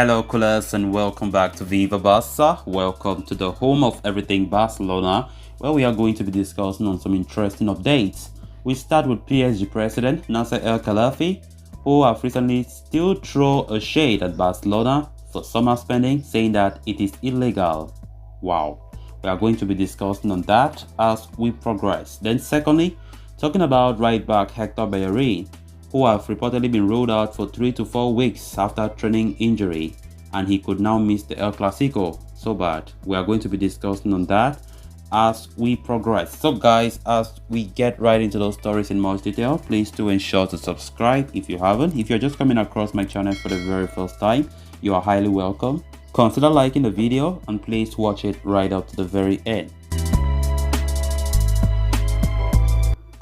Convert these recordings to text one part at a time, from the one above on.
Hello, coolers, and welcome back to Viva Barca. Welcome to the home of everything Barcelona, where we are going to be discussing on some interesting updates. We start with PSG president Nasser El-Khelaifi, who have recently still thrown a shade at Barcelona for summer spending, saying that it is illegal. Wow. We are going to be discussing on that as we progress. Then secondly, talking about right back Hector Bellerin, who have reportedly been ruled out for 3 to 4 weeks after training injury, and he could now miss the El Clasico. So bad. We are going to be discussing on that as we progress. So guys, as we get right into those stories in much detail, please do ensure to subscribe if you haven't. If you're just coming across my channel for the very first time, you are highly welcome. Consider liking the video and please watch it right up to the very end.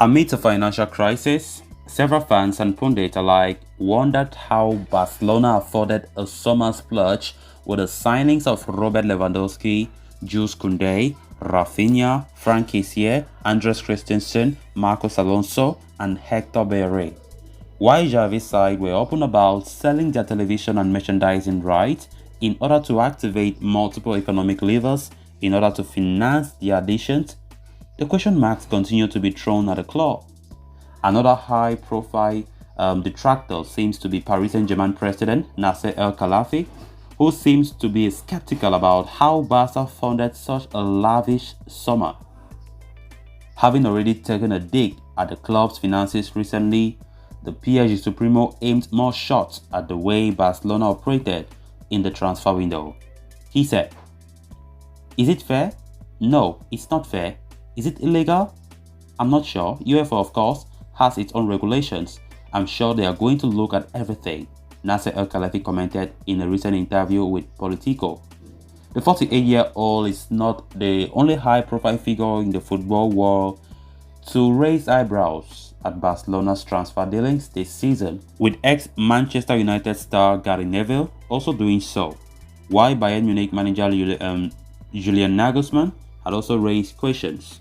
Amidst a financial crisis, several fans and pundits alike wondered how Barcelona afforded a summer splurge with the signings of Robert Lewandowski, Jules Koundé, Rafinha, Frank Kessié, Andres Christensen, Marcos Alonso, and Hector Bellerin. While Xavi's side were open about selling their television and merchandising rights in order to activate multiple economic levers in order to finance the additions, the question marks continue to be thrown at the club. Another high-profile detractor seems to be Paris Saint-Germain president Nasser El-Khelaifi, who seems to be skeptical about how Barca funded such a lavish summer. Having already taken a dig at the club's finances recently, the PSG Supremo aimed more shots at the way Barcelona operated in the transfer window. He said, "Is it fair? No, it's not fair. Is it illegal? I'm not sure. UEFA, of course, has its own regulations. I'm sure they are going to look at everything," Nasser El-Khelaifi commented in a recent interview with Politico. The 48-year-old is not the only high-profile figure in the football world to raise eyebrows at Barcelona's transfer dealings this season, with ex-Manchester United star Gary Neville also doing so, while Bayern Munich manager Julian Nagelsmann had also raised questions.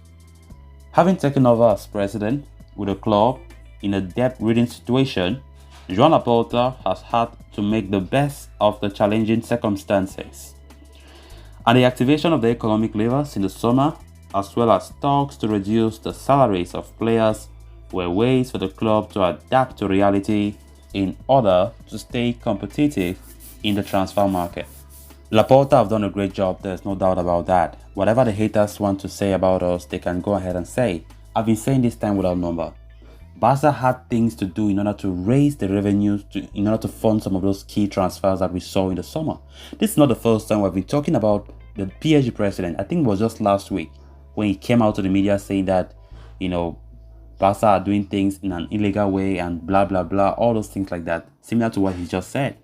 Having taken over as president with the club in a debt-ridden situation, Joan Laporta has had to make the best of the challenging circumstances. And the activation of the economic levers in the summer, as well as talks to reduce the salaries of players, were ways for the club to adapt to reality in order to stay competitive in the transfer market. Laporta have done a great job, there's no doubt about that. Whatever the haters want to say about us, they can go ahead and say. I've been saying this time without number. Barca had things to do in order to raise the revenues, in order to fund some of those key transfers that we saw in the summer. This is not the first time we've been talking about the PSG president. I think it was just last week when he came out to the media saying that, Barca are doing things in an illegal way and blah, blah, blah, all those things like that, similar to what he just said.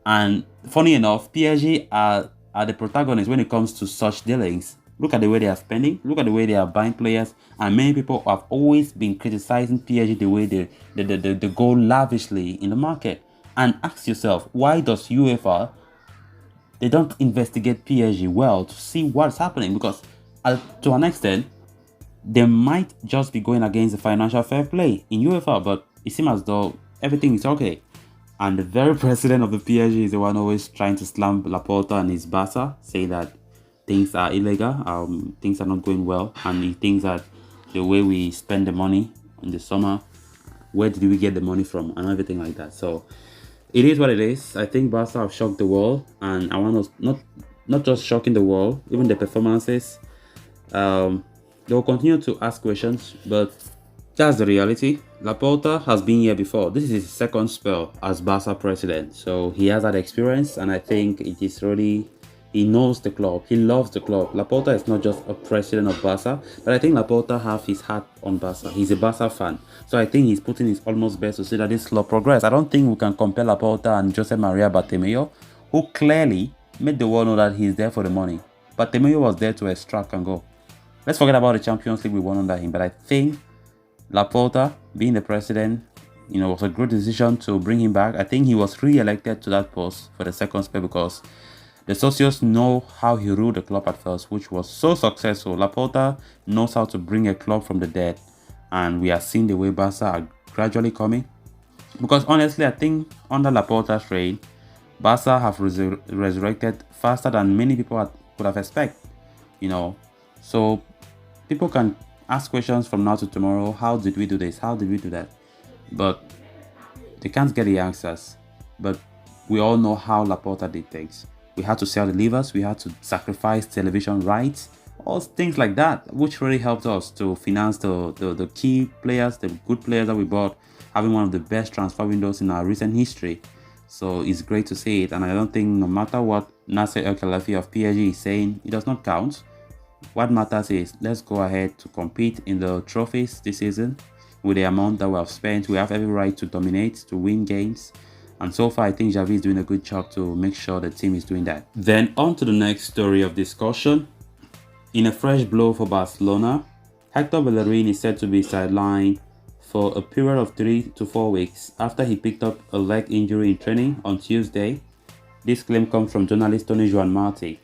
And funny enough, PSG are the protagonists when it comes to such dealings. Look at the way they are spending, look at the way they are buying players, and many people have always been criticizing PSG the way they go lavishly in the market. And ask yourself, why does UEFA, they don't investigate PSG well to see what's happening? Because to an extent, they might just be going against the financial fair play in UEFA, but it seems as though everything is okay. And the very president of the PSG is the one always trying to slam Laporta and his Barca, saying that things are illegal, things are not going well, and he thinks that the way we spend the money in the summer, where did we get the money from, and everything like that. So it is what it is. I think Barca have shocked the world, and I want us not just shocking the world, even the performances. They will continue to ask questions, but that's the reality. Laporta has been here before. This is his second spell as Barca president, so he has that experience, and I think it is really, he knows the club, he loves the club. Laporta is not just a president of Barca, but I think Laporta has his heart on Barca. He's a Barca fan, so I think he's putting his utmost best to see that this club progress. I don't think we can compare Laporta and Jose Maria Bartomeu, who clearly made the world know that he's there for the money. Bartomeu was there to extract and go. Let's forget about the Champions League we won under him, but I think Laporta, being the president, was a good decision to bring him back. I think he was re-elected to that post for the second spell because the socios know how he ruled the club at first, which was so successful. Laporta knows how to bring a club from the dead, and we are seeing the way Barca are gradually coming. Because honestly, I think under Laporta's reign, Barca have resurrected faster than many people could have expected, you know. So people can ask questions from now to tomorrow. How did we do this? How did we do that? But they can't get the answers. But we all know how Laporta did things. We had to sell the levers. We had to sacrifice television rights, all things like that, which really helped us to finance the key players, the good players that we bought, having one of the best transfer windows in our recent history. So it's great to see it, and I don't think no matter what Nasser El Khelafi of PSG is saying, it does not count. What matters is let's go ahead to compete in the trophies this season. With the amount that we have spent, we have every right to dominate, to win games. And so far, I think Xavi is doing a good job to make sure the team is doing that. Then on to the next story of discussion. In a fresh blow for Barcelona, Hector Bellerin is said to be sidelined for a period of 3 to 4 weeks after he picked up a leg injury in training on Tuesday. This claim comes from journalist Tony Joan Marti.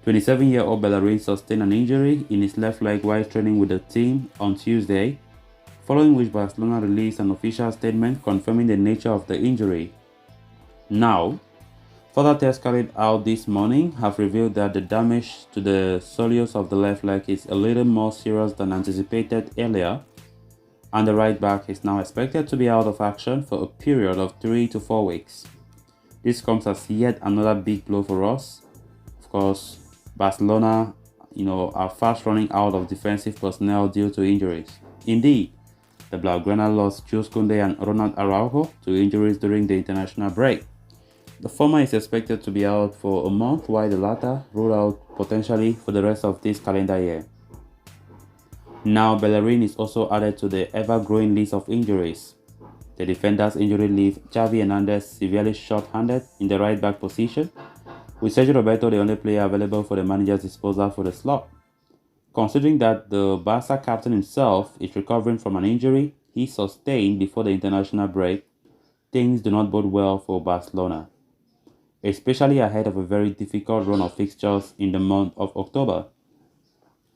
27-year-old Bellerin sustained an injury in his left leg while training with the team on Tuesday, following which Barcelona released an official statement confirming the nature of the injury. Now, further tests carried out this morning have revealed that the damage to the soleus of the left leg is a little more serious than anticipated earlier, and the right back is now expected to be out of action for a period of 3 to 4 weeks. This comes as yet another big blow for us. Of course, Barcelona, are fast running out of defensive personnel due to injuries. Indeed, the Blaugrana lost Jules Koundé and Ronald Araujo to injuries during the international break. The former is expected to be out for a month, while the latter ruled out potentially for the rest of this calendar year. Now, Bellerin is also added to the ever-growing list of injuries. The defender's injury leaves Xavi Hernandez severely short-handed in the right-back position, with Sergio Roberto the only player available for the manager's disposal for the slot. Considering that the Barca captain himself is recovering from an injury he sustained before the international break, things do not bode well for Barcelona, especially ahead of a very difficult run of fixtures in the month of October.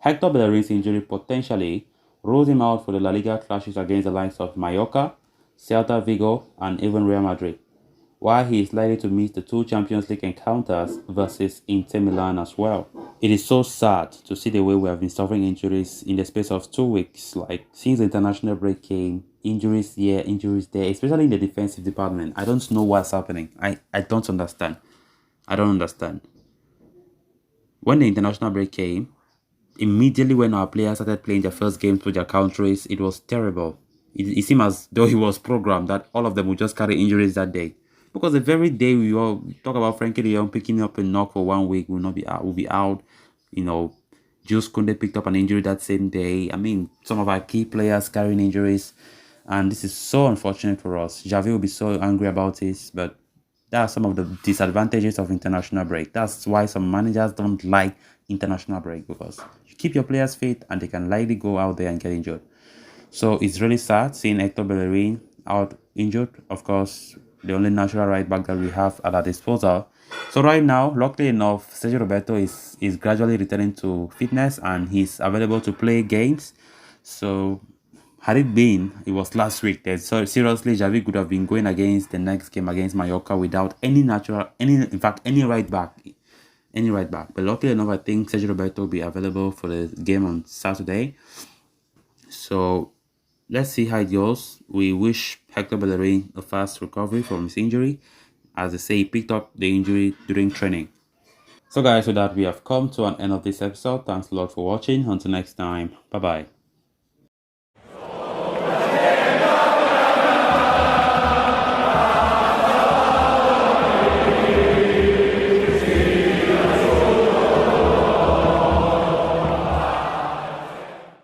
Hector Bellerin's injury potentially rules him out for the La Liga clashes against the likes of Mallorca, Celta Vigo, and even Real Madrid, while he is likely to miss the 2 Champions League encounters versus Inter Milan as well. It is so sad to see the way we have been suffering injuries in the space of 2 weeks, like since the international break came, injuries here, injuries there, especially in the defensive department. I don't know what's happening. I don't understand. I don't understand. When the international break came, immediately when our players started playing their first games with their countries, it was terrible. It seemed as though it was programmed that all of them would just carry injuries that day. Because the very day we all talk about Frankie de Jong picking up a knock for 1 week, will not be out. Will be out. Jules Koundé picked up an injury that same day. I mean, some of our key players carrying injuries, and this is so unfortunate for us. Xavi will be so angry about this, but there are some of the disadvantages of international break. That's why some managers don't like international break, because you keep your players fit and they can likely go out there and get injured. So it's really sad seeing Hector Bellerin out injured. Of course, the only natural right back that we have at our disposal. So right now, luckily enough, Sergio Roberto is gradually returning to fitness and he's available to play games. So had it was last week, then so seriously, Xavi could have been going against the next game against Mallorca without any right back. But luckily enough, I think Sergio Roberto will be available for the game on Saturday. So let's see how it goes. We wish Hector Bellerin a fast recovery from his injury. As they say, he picked up the injury during training. So guys, with that, we have come to an end of this episode. Thanks a lot for watching. Until next time, bye bye.